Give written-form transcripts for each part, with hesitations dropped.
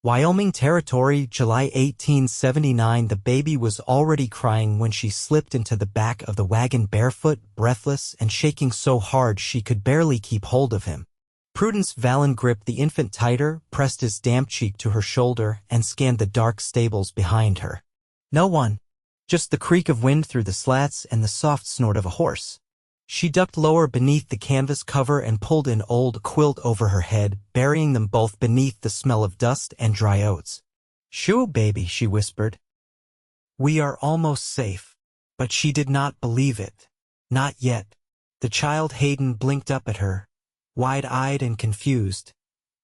Wyoming Territory, July 1879. The baby was already crying when she slipped into the back of the wagon barefoot, breathless, and shaking so hard she could barely keep hold of him. Prudence Valen gripped the infant tighter, pressed his damp cheek to her shoulder, and scanned the dark stables behind her. No one. Just the creak of wind through the slats and the soft snort of a horse. She ducked lower beneath the canvas cover and pulled an old quilt over her head, burying them both beneath the smell of dust and dry oats. "Shoo, baby," she whispered. "We are almost safe." But she did not believe it. Not yet. The child Hayden blinked up at her, wide-eyed and confused,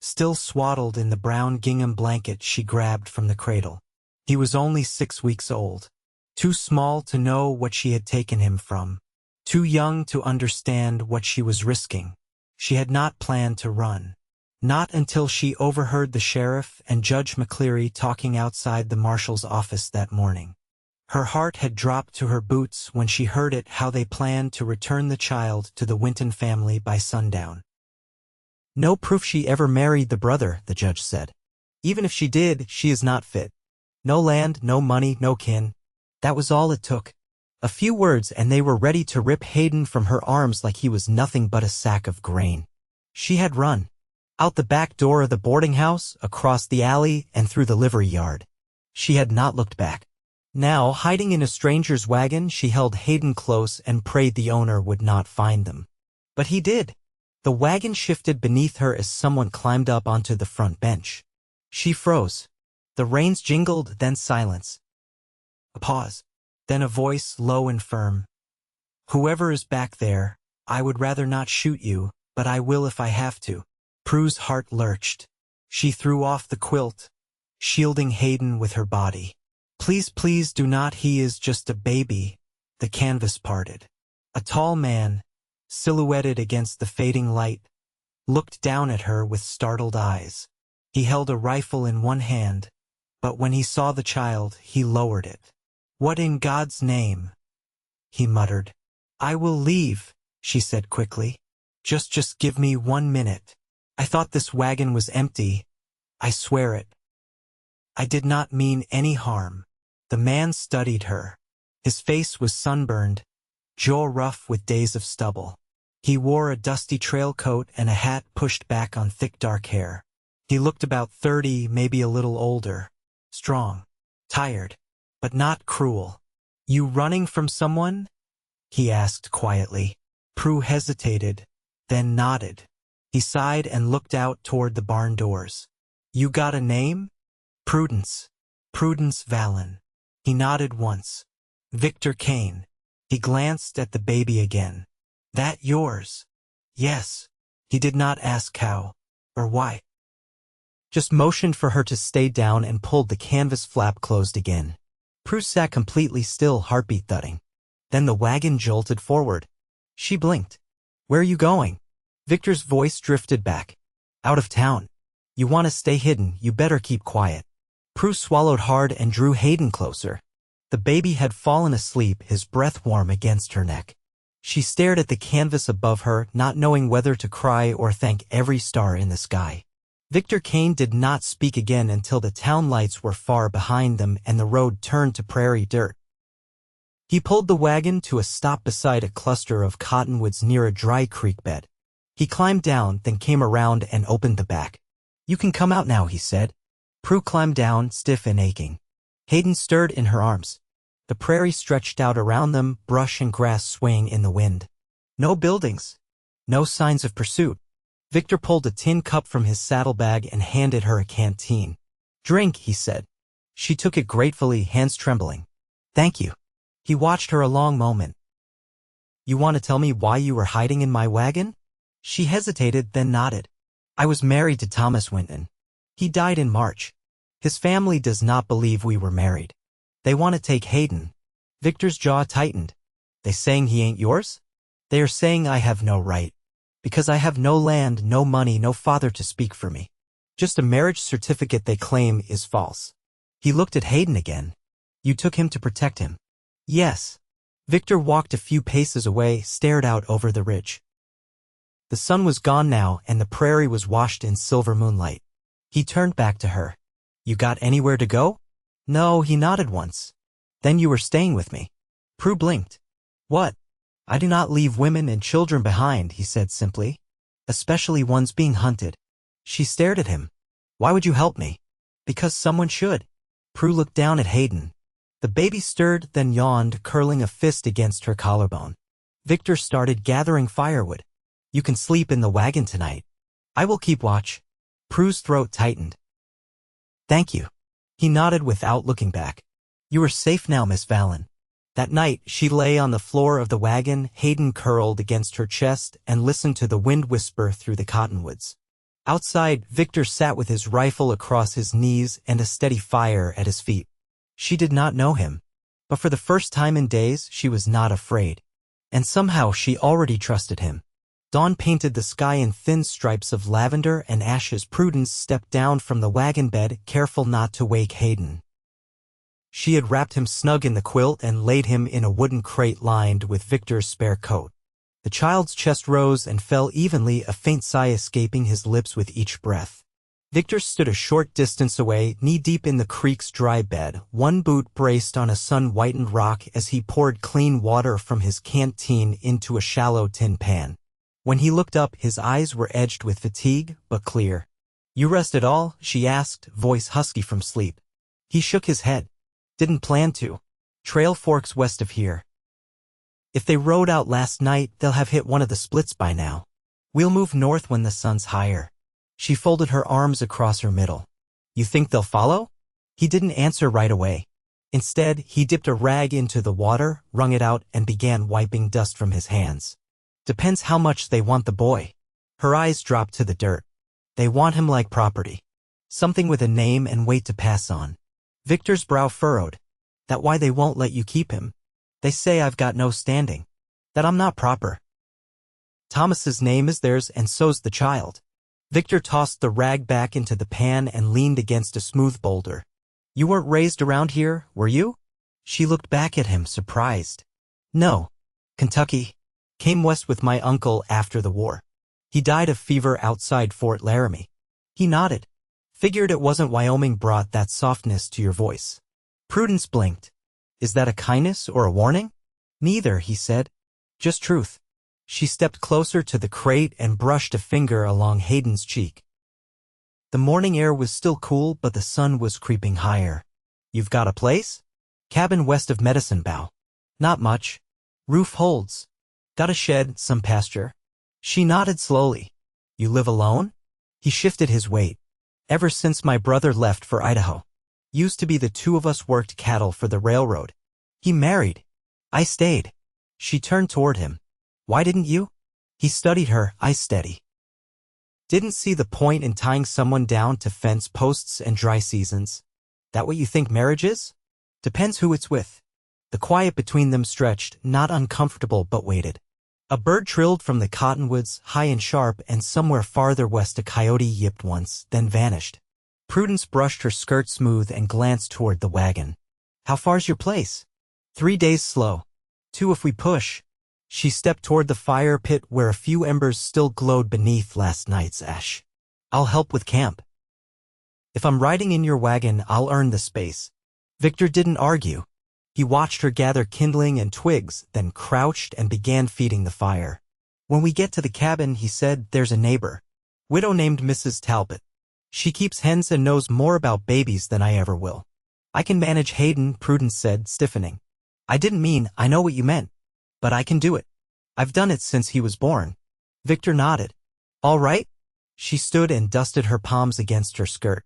still swaddled in the brown gingham blanket she grabbed from the cradle. He was only 6 weeks old, too small to know what she had taken him from. Too young to understand what she was risking. She had not planned to run. Not until she overheard the sheriff and Judge McCleary talking outside the marshal's office that morning. Her heart had dropped to her boots when she heard it, how they planned to return the child to the Winton family by sundown. "No proof she ever married the brother," the judge said. "Even if she did, she is not fit. No land, no money, no kin. That was all it took. A few words and they were ready to rip Hayden from her arms like he was nothing but a sack of grain." She had run. Out the back door of the boarding house, across the alley, and through the livery yard. She had not looked back. Now, hiding in a stranger's wagon, she held Hayden close and prayed the owner would not find them. But he did. The wagon shifted beneath her as someone climbed up onto the front bench. She froze. The reins jingled, then silence. A pause. Then a voice, low and firm. "Whoever is back there, I would rather not shoot you, but I will if I have to." Prue's heart lurched. She threw off the quilt, shielding Hayden with her body. "Please, please do not, he is just a baby." The canvas parted. A tall man, silhouetted against the fading light, looked down at her with startled eyes. He held a rifle in one hand, but when he saw the child, he lowered it. "What in God's name?" he muttered. "I will leave," she said quickly. Just give me 1 minute. I thought this wagon was empty. I swear it. I did not mean any harm." The man studied her. His face was sunburned, jaw rough with days of stubble. He wore a dusty trail coat and a hat pushed back on thick dark hair. He looked about 30, maybe a little older. Strong. Tired. But not cruel. "You running from someone?" he asked quietly. Prue hesitated, then nodded. He sighed and looked out toward the barn doors. "You got a name?" "Prudence. Prudence Valen." He nodded once. "Victor Kane." He glanced at the baby again. "That yours?" "Yes." He did not ask how or why. Just motioned for her to stay down and pulled the canvas flap closed again. Prue sat completely still, heartbeat thudding. Then the wagon jolted forward. She blinked. "Where are you going?" Victor's voice drifted back. "Out of town. You want to stay hidden, you better keep quiet." Prue swallowed hard and drew Hayden closer. The baby had fallen asleep, his breath warm against her neck. She stared at the canvas above her, not knowing whether to cry or thank every star in the sky. Victor Kane did not speak again until the town lights were far behind them and the road turned to prairie dirt. He pulled the wagon to a stop beside a cluster of cottonwoods near a dry creek bed. He climbed down, then came around and opened the back. "You can come out now," he said. Prue climbed down, stiff and aching. Hayden stirred in her arms. The prairie stretched out around them, brush and grass swaying in the wind. No buildings. No signs of pursuit. Victor pulled a tin cup from his saddlebag and handed her a canteen. "Drink," he said. She took it gratefully, hands trembling. "Thank you." He watched her a long moment. "You want to tell me why you were hiding in my wagon?" She hesitated, then nodded. "I was married to Thomas Winton. He died in March. His family does not believe we were married. They want to take Hayden." Victor's jaw tightened. "They saying he ain't yours?" "They are saying I have no right. Because I have no land, no money, no father to speak for me. Just a marriage certificate they claim is false." He looked at Hayden again. "You took him to protect him?" "Yes." Victor walked a few paces away, stared out over the ridge. The sun was gone now, and the prairie was washed in silver moonlight. He turned back to her. You got anywhere to go? No, he nodded once. Then you were staying with me. Prue blinked. What? I do not leave women and children behind, he said simply. Especially ones being hunted. She stared at him. Why would you help me? Because someone should. Prue looked down at Hayden. The baby stirred, then yawned, curling a fist against her collarbone. Victor started gathering firewood. You can sleep in the wagon tonight. I will keep watch. Prue's throat tightened. Thank you. He nodded without looking back. You are safe now, Miss Valen. That night, she lay on the floor of the wagon, Hayden curled against her chest, and listened to the wind whisper through the cottonwoods. Outside, Victor sat with his rifle across his knees and a steady fire at his feet. She did not know him, but for the first time in days, she was not afraid. And somehow she already trusted him. Dawn painted the sky in thin stripes of lavender and ashes. Prudence stepped down from the wagon bed, careful not to wake Hayden. She had wrapped him snug in the quilt and laid him in a wooden crate lined with Victor's spare coat. The child's chest rose and fell evenly, a faint sigh escaping his lips with each breath. Victor stood a short distance away, knee-deep in the creek's dry bed, one boot braced on a sun-whitened rock as he poured clean water from his canteen into a shallow tin pan. When he looked up, his eyes were edged with fatigue, but clear. You rest at all? She asked, voice husky from sleep. He shook his head. Didn't plan to. Trail forks west of here. If they rode out last night, they'll have hit one of the splits by now. We'll move north when the sun's higher. She folded her arms across her middle. You think they'll follow? He didn't answer right away. Instead, he dipped a rag into the water, wrung it out, and began wiping dust from his hands. Depends how much they want the boy. Her eyes dropped to the dirt. They want him like property. Something with a name and weight to pass on. Victor's brow furrowed. That why they won't let you keep him? They say I've got no standing. That I'm not proper. Thomas's name is theirs and so's the child. Victor tossed the rag back into the pan and leaned against a smooth boulder. You weren't raised around here, were you? She looked back at him, surprised. No. Kentucky. Came west with my uncle after the war. He died of fever outside Fort Laramie. He nodded. Figured it wasn't Wyoming brought that softness to your voice. Prudence blinked. Is that a kindness or a warning? Neither, he said. Just truth. She stepped closer to the crate and brushed a finger along Hayden's cheek. The morning air was still cool, but the sun was creeping higher. You've got a place? Cabin west of Medicine Bow. Not much. Roof holds. Got a shed, some pasture. She nodded slowly. You live alone? He shifted his weight. Ever since my brother left for Idaho. Used to be the two of us worked cattle for the railroad. He married. I stayed. She turned toward him. Why didn't you? He studied her, eyes steady. Didn't see the point in tying someone down to fence posts and dry seasons. That what you think marriage is? Depends who it's with. The quiet between them stretched, not uncomfortable but waited. A bird trilled from the cottonwoods, high and sharp, and somewhere farther west a coyote yipped once, then vanished. Prudence brushed her skirt smooth and glanced toward the wagon. How far's your place? 3 days slow. 2 if we push. She stepped toward the fire pit where a few embers still glowed beneath last night's ash. I'll help with camp. If I'm riding in your wagon, I'll earn the space. Victor didn't argue. He watched her gather kindling and twigs, then crouched and began feeding the fire. When we get to the cabin, he said, there's a neighbor. Widow named Mrs. Talbot. She keeps hens and knows more about babies than I ever will. I can manage Hayden, Prudence said, stiffening. I didn't mean, I know what you meant. But I can do it. I've done it since he was born. Victor nodded. All right? She stood and dusted her palms against her skirt.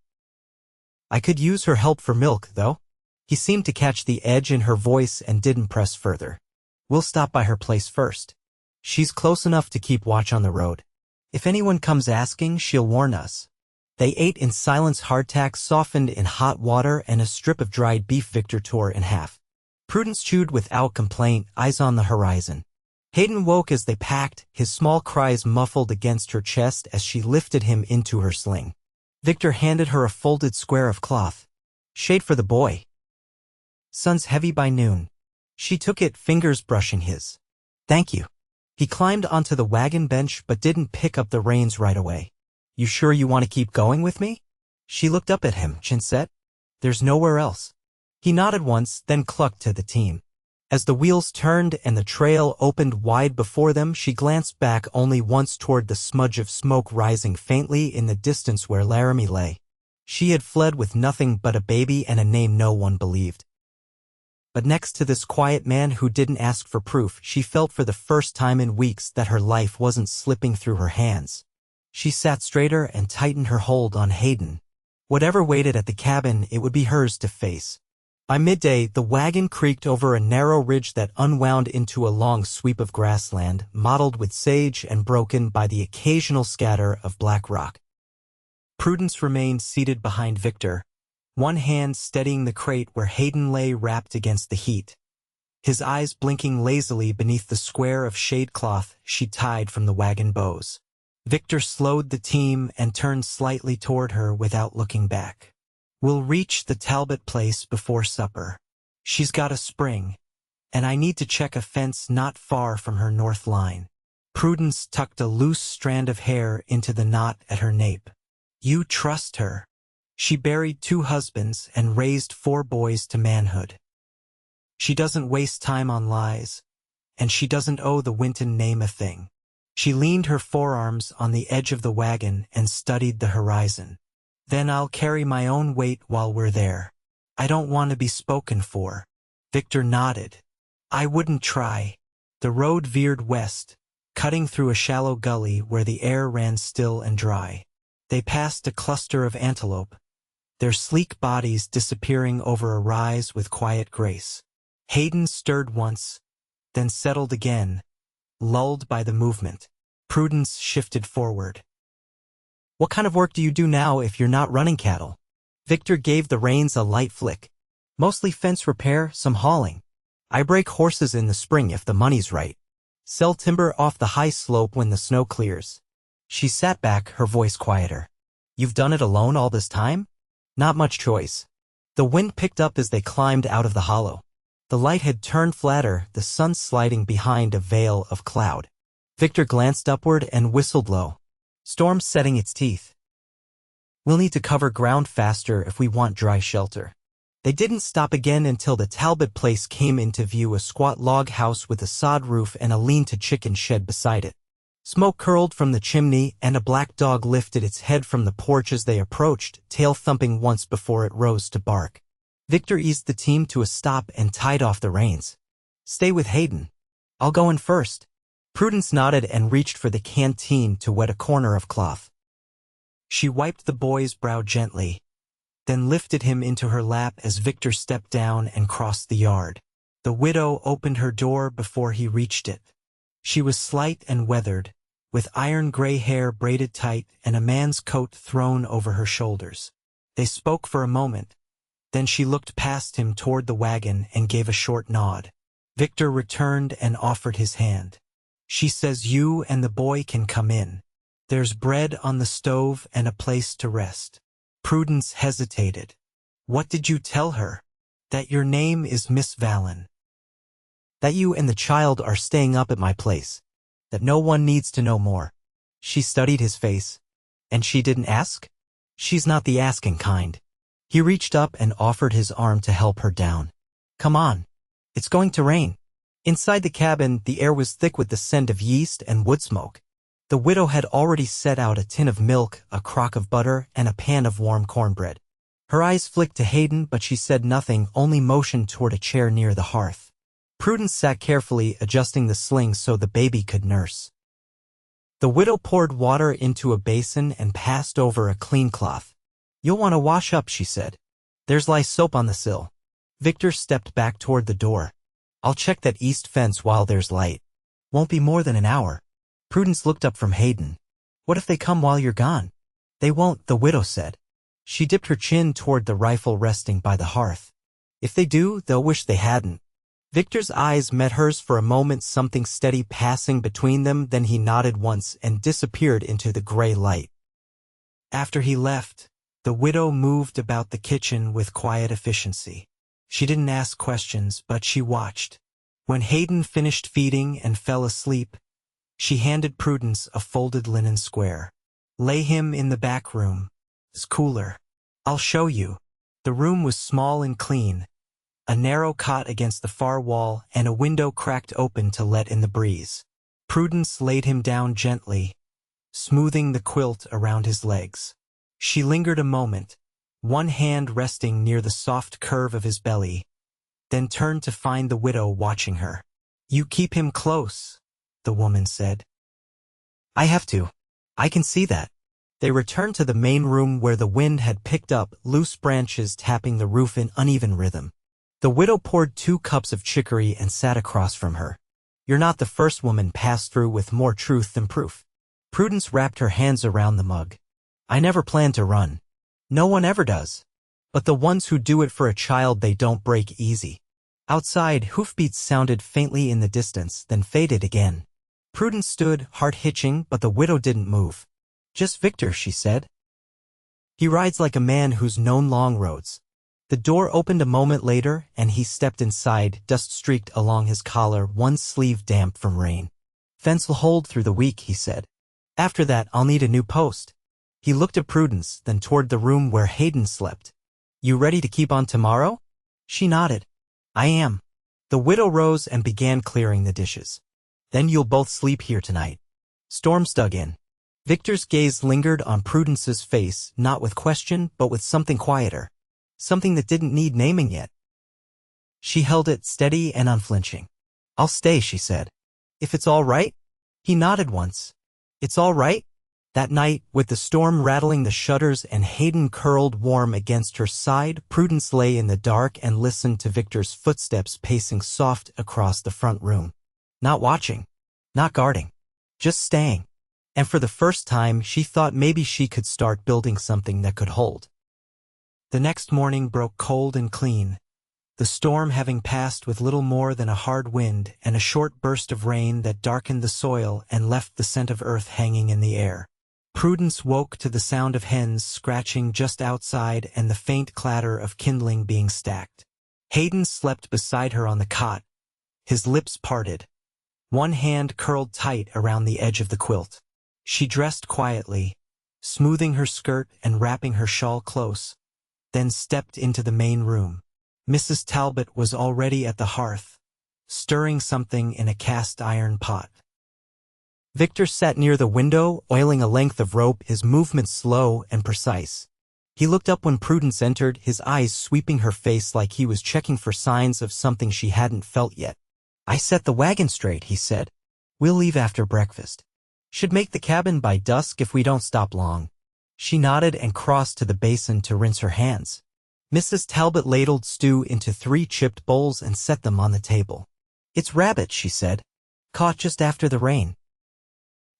I could use her help for milk, though. He seemed to catch the edge in her voice and didn't press further. We'll stop by her place first. She's close enough to keep watch on the road. If anyone comes asking, she'll warn us. They ate in silence, hardtack softened in hot water and a strip of dried beef Victor tore in half. Prudence chewed without complaint, eyes on the horizon. Hayden woke as they packed, his small cries muffled against her chest as she lifted him into her sling. Victor handed her a folded square of cloth. Shade for the boy. Sun's heavy by noon. She took it, fingers brushing his. Thank you. He climbed onto the wagon bench but didn't pick up the reins right away. You sure you want to keep going with me? She looked up at him, chin set. There's nowhere else. He nodded once, then clucked to the team. As the wheels turned and the trail opened wide before them, she glanced back only once toward the smudge of smoke rising faintly in the distance where Laramie lay. She had fled with nothing but a baby and a name no one believed. But next to this quiet man who didn't ask for proof, she felt for the first time in weeks that her life wasn't slipping through her hands. She sat straighter and tightened her hold on Hayden. Whatever waited at the cabin, it would be hers to face. By midday, the wagon creaked over a narrow ridge that unwound into a long sweep of grassland, mottled with sage and broken by the occasional scatter of black rock. Prudence remained seated behind Victor, one hand steadying the crate where Hayden lay wrapped against the heat, his eyes blinking lazily beneath the square of shade cloth she tied from the wagon bows. Victor slowed the team and turned slightly toward her without looking back. "We'll reach the Talbot place before supper. She's got a spring, and I need to check a fence not far from her north line." Prudence tucked a loose strand of hair into the knot at her nape. "You trust her. She buried 2 husbands and raised 4 boys to manhood. She doesn't waste time on lies, and she doesn't owe the Winton name a thing." She leaned her forearms on the edge of the wagon and studied the horizon. "Then I'll carry my own weight while we're there. I don't want to be spoken for." Victor nodded. "I wouldn't try." The road veered west, cutting through a shallow gully where the air ran still and dry. They passed a cluster of antelope, their sleek bodies disappearing over a rise with quiet grace. Hayden stirred once, then settled again, lulled by the movement. Prudence shifted forward. "What kind of work do you do now if you're not running cattle?" Victor gave the reins a light flick. "Mostly fence repair, some hauling. I break horses in the spring if the money's right. Sell timber off the high slope when the snow clears." She sat back, her voice quieter. "You've done it alone all this time?" "Not much choice." The wind picked up as they climbed out of the hollow. The light had turned flatter, the sun sliding behind a veil of cloud. Victor glanced upward and whistled low. "Storm's setting its teeth. We'll need to cover ground faster if we want dry shelter." They didn't stop again until the Talbot place came into view, a squat log house with a sod roof and a lean-to chicken shed beside it. Smoke curled from the chimney, and a black dog lifted its head from the porch as they approached, tail thumping once before it rose to bark. Victor eased the team to a stop and tied off the reins. "Stay with Hayden. I'll go in first." Prudence nodded and reached for the canteen to wet a corner of cloth. She wiped the boy's brow gently, then lifted him into her lap as Victor stepped down and crossed the yard. The widow opened her door before he reached it. She was slight and weathered, with iron gray hair braided tight and a man's coat thrown over her shoulders. They spoke for a moment. Then she looked past him toward the wagon and gave a short nod. Victor returned and offered his hand. "She says you and the boy can come in. There's bread on the stove and a place to rest." Prudence hesitated. "What did you tell her?" "That your name is Miss Valen. That you and the child are staying up at my place. That no one needs to know more." She studied his face. "And she didn't ask?" "She's not the asking kind." He reached up and offered his arm to help her down. "Come on. It's going to rain." Inside the cabin, the air was thick with the scent of yeast and wood smoke. The widow had already set out a tin of milk, a crock of butter, and a pan of warm cornbread. Her eyes flicked to Hayden, but she said nothing, only motioned toward a chair near the hearth. Prudence sat carefully, adjusting the sling so the baby could nurse. The widow poured water into a basin and passed over a clean cloth. "You'll want to wash up," she said. "There's lye soap on the sill." Victor stepped back toward the door. "I'll check that east fence while there's light. Won't be more than an hour." Prudence looked up from Hayden. "What if they come while you're gone?" "They won't," the widow said. She dipped her chin toward the rifle resting by the hearth. "If they do, they'll wish they hadn't." Victor's eyes met hers for a moment, something steady passing between them, then he nodded once and disappeared into the gray light. After he left, the widow moved about the kitchen with quiet efficiency. She didn't ask questions, but she watched. When Hayden finished feeding and fell asleep, she handed Prudence a folded linen square. "Lay him in the back room. It's cooler. I'll show you." The room was small and clean, a narrow cot against the far wall and a window cracked open to let in the breeze. Prudence laid him down gently, smoothing the quilt around his legs. She lingered a moment, one hand resting near the soft curve of his belly, then turned to find the widow watching her. "You keep him close," the woman said. "I have to. I can see that." They returned to the main room where the wind had picked up loose branches tapping the roof in uneven rhythm. The widow poured 2 cups of chicory and sat across from her. "You're not the first woman passed through with more truth than proof." Prudence wrapped her hands around the mug. "I never planned to run. No one ever does. But the ones who do it for a child they don't break easy." Outside, hoofbeats sounded faintly in the distance, then faded again. Prudence stood, heart hitching, but the widow didn't move. "Just Victor," she said. "He rides like a man who's known long roads." The door opened a moment later, and he stepped inside, dust streaked along his collar, one sleeve damp from rain. "Fence'll hold through the week," he said. "After that, I'll need a new post." He looked at Prudence, then toward the room where Hayden slept. "You ready to keep on tomorrow?" She nodded. "I am." The widow rose and began clearing the dishes. "Then you'll both sleep here tonight." Storms dug in. Victor's gaze lingered on Prudence's face, not with question, but with something quieter. Something that didn't need naming yet. She held it steady and unflinching. "I'll stay," she said. "If it's all right?" He nodded once. "It's all right?" That night, with the storm rattling the shutters and Hayden curled warm against her side, Prudence lay in the dark and listened to Victor's footsteps pacing soft across the front room. Not watching, not guarding, just staying. And for the first time, she thought maybe she could start building something that could hold. The next morning broke cold and clean, the storm having passed with little more than a hard wind and a short burst of rain that darkened the soil and left the scent of earth hanging in the air. Prudence woke to the sound of hens scratching just outside and the faint clatter of kindling being stacked. Hayden slept beside her on the cot, his lips parted, one hand curled tight around the edge of the quilt. She dressed quietly, smoothing her skirt and wrapping her shawl close, then stepped into the main room. Mrs. Talbot was already at the hearth, stirring something in a cast-iron pot. Victor sat near the window, oiling a length of rope, his movements slow and precise. He looked up when Prudence entered, his eyes sweeping her face like he was checking for signs of something she hadn't felt yet. "I set the wagon straight," he said. "We'll leave after breakfast. Should make the cabin by dusk if we don't stop long." She nodded and crossed to the basin to rinse her hands. Mrs. Talbot ladled stew into 3 chipped bowls and set them on the table. "It's rabbit," she said. "Caught just after the rain.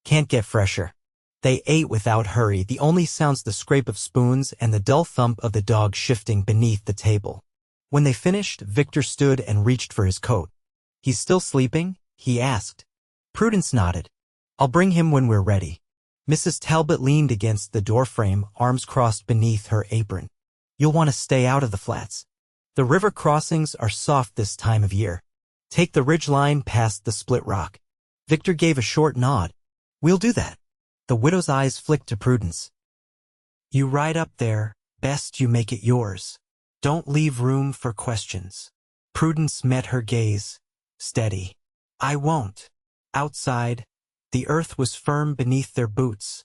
Can't get fresher." They ate without hurry, the only sounds the scrape of spoons and the dull thump of the dog shifting beneath the table. When they finished, Victor stood and reached for his coat. "He's still sleeping?" he asked. Prudence nodded. "I'll bring him when we're ready." Mrs. Talbot leaned against the doorframe, arms crossed beneath her apron. "You'll want to stay out of the flats. The river crossings are soft this time of year. Take the ridge line past the split rock." Victor gave a short nod. "We'll do that." The widow's eyes flicked to Prudence. "You ride up there, best you make it yours. Don't leave room for questions." Prudence met her gaze, steady. "I won't." Outside, the earth was firm beneath their boots,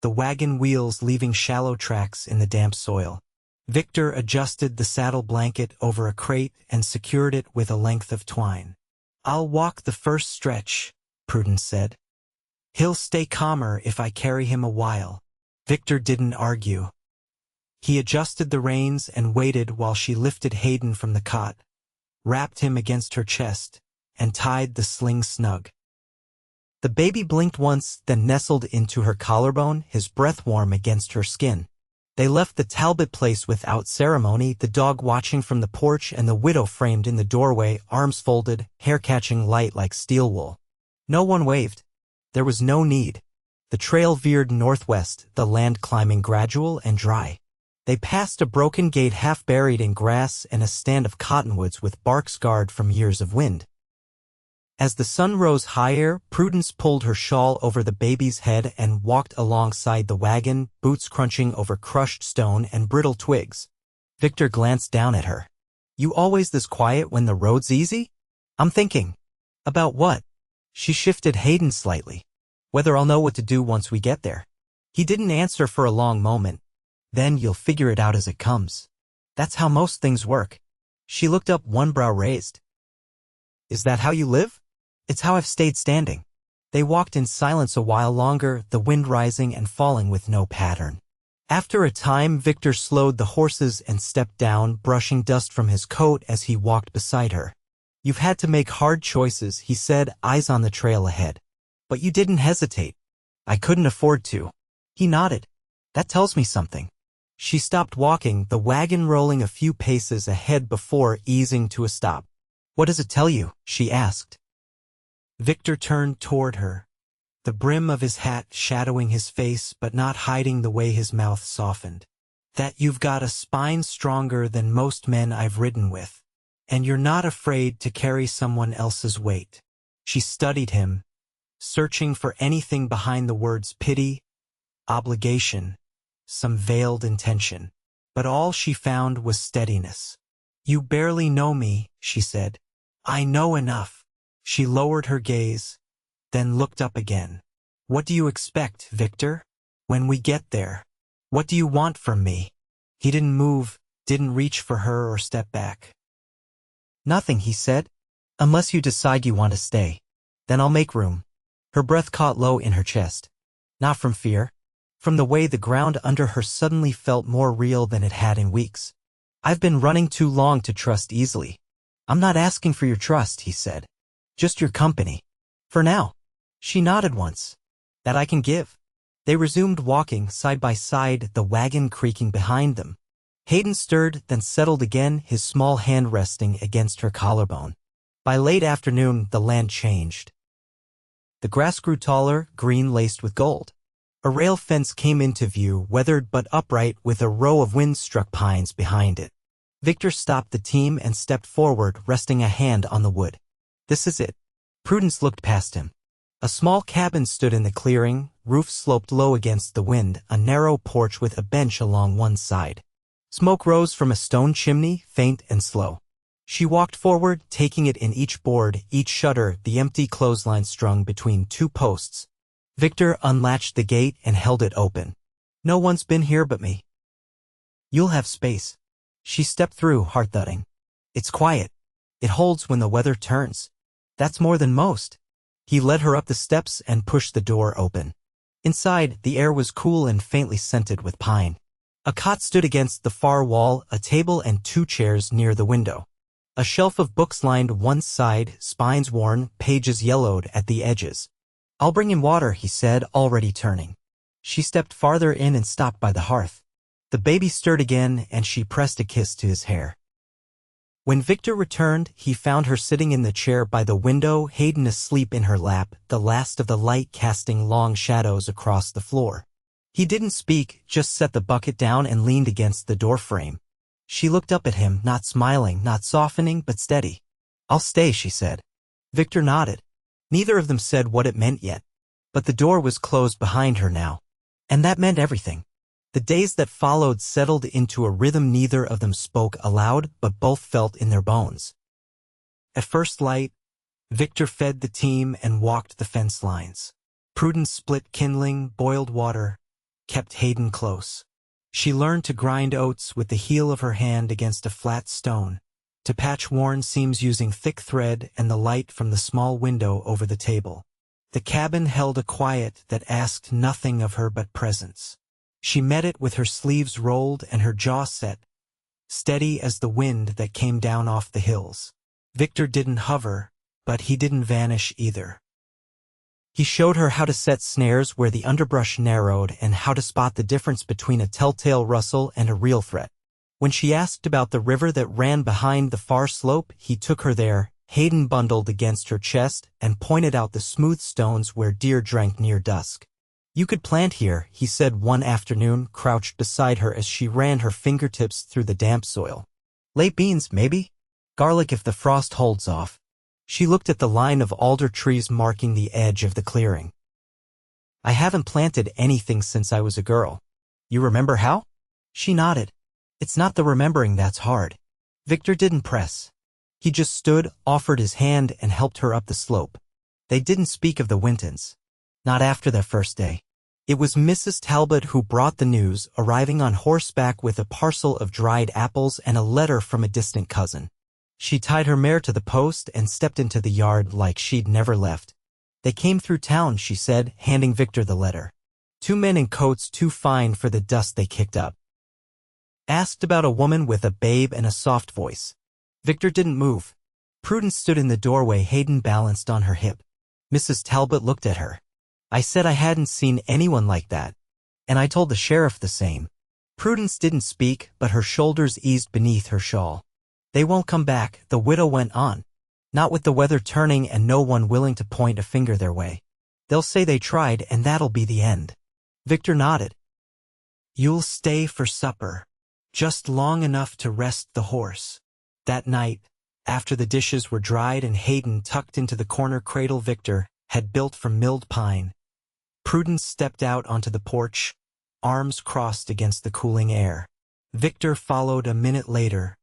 the wagon wheels leaving shallow tracks in the damp soil. Victor adjusted the saddle blanket over a crate and secured it with a length of twine. "I'll walk the first stretch," Prudence said. "He'll stay calmer if I carry him a while." Victor didn't argue. He adjusted the reins and waited while she lifted Hayden from the cot, wrapped him against her chest, and tied the sling snug. The baby blinked once, then nestled into her collarbone, his breath warm against her skin. They left the Talbot place without ceremony, the dog watching from the porch and the widow framed in the doorway, arms folded, hair catching light like steel wool. No one waved. There was no need. The trail veered northwest, the land climbing gradual and dry. They passed a broken gate half buried in grass and a stand of cottonwoods with bark scarred from years of wind. As the sun rose higher, Prudence pulled her shawl over the baby's head and walked alongside the wagon, boots crunching over crushed stone and brittle twigs. Victor glanced down at her. You always this quiet when the road's easy? I'm thinking. About what? She shifted Hayden slightly. Whether I'll know what to do once we get there. He didn't answer for a long moment. Then you'll figure it out as it comes. That's how most things work. She looked up, one brow raised. Is that how you live? It's how I've stayed standing. They walked in silence a while longer, the wind rising and falling with no pattern. After a time, Victor slowed the horses and stepped down, brushing dust from his coat as he walked beside her. You've had to make hard choices, he said, eyes on the trail ahead. But you didn't hesitate. I couldn't afford to. He nodded. That tells me something. She stopped walking, the wagon rolling a few paces ahead before easing to a stop. What does it tell you? She asked. Victor turned toward her, the brim of his hat shadowing his face but not hiding the way his mouth softened. That you've got a spine stronger than most men I've ridden with, and you're not afraid to carry someone else's weight. She studied him, searching for anything behind the words pity, obligation, some veiled intention. But all she found was steadiness. You barely know me, she said. I know enough. She lowered her gaze, then looked up again. What do you expect, Victor? When we get there, what do you want from me? He didn't move, didn't reach for her or step back. Nothing, he said. Unless you decide you want to stay. Then I'll make room. Her breath caught low in her chest. Not from fear. From the way the ground under her suddenly felt more real than it had in weeks. I've been running too long to trust easily. I'm not asking for your trust, he said. Just your company. For now. She nodded once. That I can give. They resumed walking side by side, the wagon creaking behind them. Hayden stirred, then settled again, his small hand resting against her collarbone. By late afternoon, the land changed. The grass grew taller, green laced with gold. A rail fence came into view, weathered but upright, with a row of wind-struck pines behind it. Victor stopped the team and stepped forward, resting a hand on the wood. This is it. Prudence looked past him. A small cabin stood in the clearing, roof sloped low against the wind, a narrow porch with a bench along one side. Smoke rose from a stone chimney, faint and slow. She walked forward, taking it in each board, each shutter, the empty clothesline strung between two posts. Victor unlatched the gate and held it open. No one's been here but me. You'll have space. She stepped through, heart thudding. It's quiet. It holds when the weather turns. That's more than most. He led her up the steps and pushed the door open. Inside, the air was cool and faintly scented with pine. A cot stood against the far wall, a table and two chairs near the window. A shelf of books lined one side, spines worn, pages yellowed at the edges. I'll bring in water, he said, already turning. She stepped farther in and stopped by the hearth. The baby stirred again, and she pressed a kiss to his hair. When Victor returned, he found her sitting in the chair by the window, Hayden asleep in her lap, the last of the light casting long shadows across the floor. He didn't speak, just set the bucket down and leaned against the doorframe. She looked up at him, not smiling, not softening, but steady. I'll stay, she said. Victor nodded. Neither of them said what it meant yet. But the door was closed behind her now. And that meant everything. The days that followed settled into a rhythm neither of them spoke aloud, but both felt in their bones. At first light, Victor fed the team and walked the fence lines. Prudence split kindling, boiled water, kept Hayden close. She learned to grind oats with the heel of her hand against a flat stone, to patch worn seams using thick thread and the light from the small window over the table. The cabin held a quiet that asked nothing of her but presence. She met it with her sleeves rolled and her jaw set, steady as the wind that came down off the hills. Victor didn't hover, but he didn't vanish either. He showed her how to set snares where the underbrush narrowed and how to spot the difference between a telltale rustle and a real threat. When she asked about the river that ran behind the far slope, he took her there, Hayden bundled against her chest, and pointed out the smooth stones where deer drank near dusk. You could plant here, he said one afternoon, crouched beside her as she ran her fingertips through the damp soil. Late beans, maybe? Garlic if the frost holds off. She looked at the line of alder trees marking the edge of the clearing. I haven't planted anything since I was a girl. You remember how? She nodded. It's not the remembering that's hard. Victor didn't press. He just stood, offered his hand, and helped her up the slope. They didn't speak of the Wintons. Not after their first day. It was Mrs. Talbot who brought the news, arriving on horseback with a parcel of dried apples and a letter from a distant cousin. She tied her mare to the post and stepped into the yard like she'd never left. They came through town, she said, handing Victor the letter. 2 men in coats too fine for the dust they kicked up. Asked about a woman with a babe and a soft voice. Victor didn't move. Prudence stood in the doorway, Hayden balanced on her hip. Mrs. Talbot looked at her. I said I hadn't seen anyone like that. And I told the sheriff the same. Prudence didn't speak, but her shoulders eased beneath her shawl. They won't come back, the widow went on. Not with the weather turning and no one willing to point a finger their way. They'll say they tried, and that'll be the end. Victor nodded. You'll stay for supper. Just long enough to rest the horse. That night, after the dishes were dried and Hayden tucked into the corner cradle Victor had built from milled pine, Prudence stepped out onto the porch, arms crossed against the cooling air. Victor followed a minute later,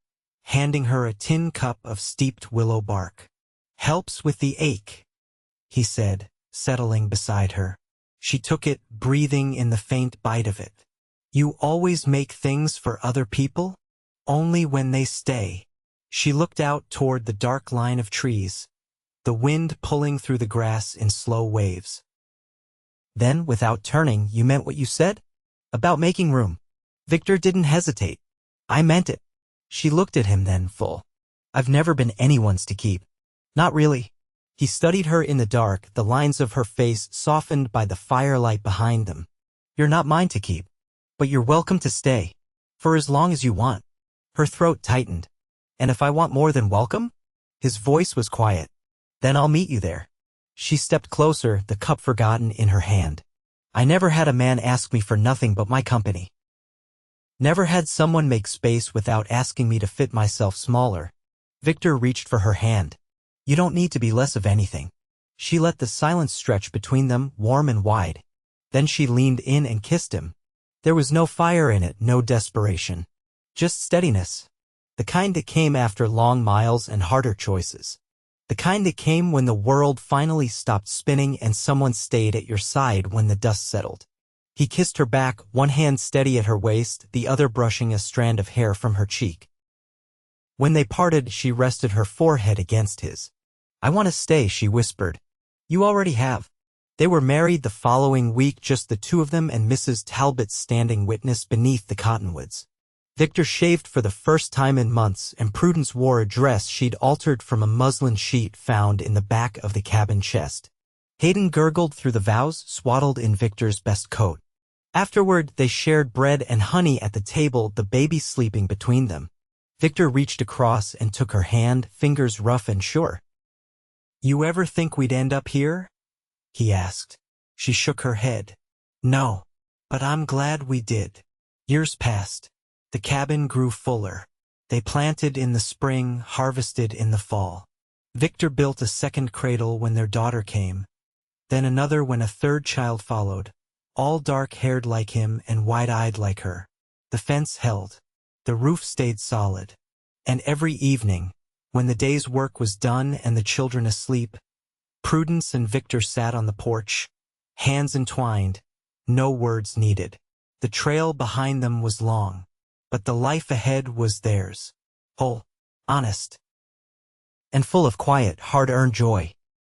handing her a tin cup of steeped willow bark. Helps with the ache, he said, settling beside her. She took it, breathing in the faint bite of it. You always make things for other people? Only when they stay. She looked out toward the dark line of trees, the wind pulling through the grass in slow waves. Then, without turning, you meant what you said? About making room. Victor didn't hesitate. I meant it. She looked at him then, full. I've never been anyone's to keep. Not really. He studied her in the dark, the lines of her face softened by the firelight behind them. You're not mine to keep. But you're welcome to stay. For as long as you want. Her throat tightened. And if I want more than welcome? His voice was quiet. Then I'll meet you there. She stepped closer, the cup forgotten in her hand. I never had a man ask me for nothing but my company. Never had someone make space without asking me to fit myself smaller. Victor reached for her hand. You don't need to be less of anything. She let the silence stretch between them, warm and wide. Then she leaned in and kissed him. There was no fire in it, no desperation. Just steadiness. The kind that came after long miles and harder choices. The kind that came when the world finally stopped spinning and someone stayed at your side when the dust settled. He kissed her back, one hand steady at her waist, the other brushing a strand of hair from her cheek. When they parted, she rested her forehead against his. I want to stay, she whispered. You already have. They were married the following week, just the two of them and Mrs. Talbot standing witness beneath the cottonwoods. Victor shaved for the first time in months, and Prudence wore a dress she'd altered from a muslin sheet found in the back of the cabin chest. Hayden gurgled through the vows, swaddled in Victor's best coat. Afterward, they shared bread and honey at the table, the baby sleeping between them. Victor reached across and took her hand, fingers rough and sure. You ever think we'd end up here? He asked. She shook her head. No, but I'm glad we did. Years passed. The cabin grew fuller. They planted in the spring, harvested in the fall. Victor built a second cradle when their daughter came, then another when a third child followed, all dark-haired like him and wide-eyed like her. The fence held. The roof stayed solid. And every evening, when the day's work was done and the children asleep, Prudence and Victor sat on the porch, hands entwined, no words needed. The trail behind them was long, but the life ahead was theirs, whole, honest, and full of quiet, hard-earned joy.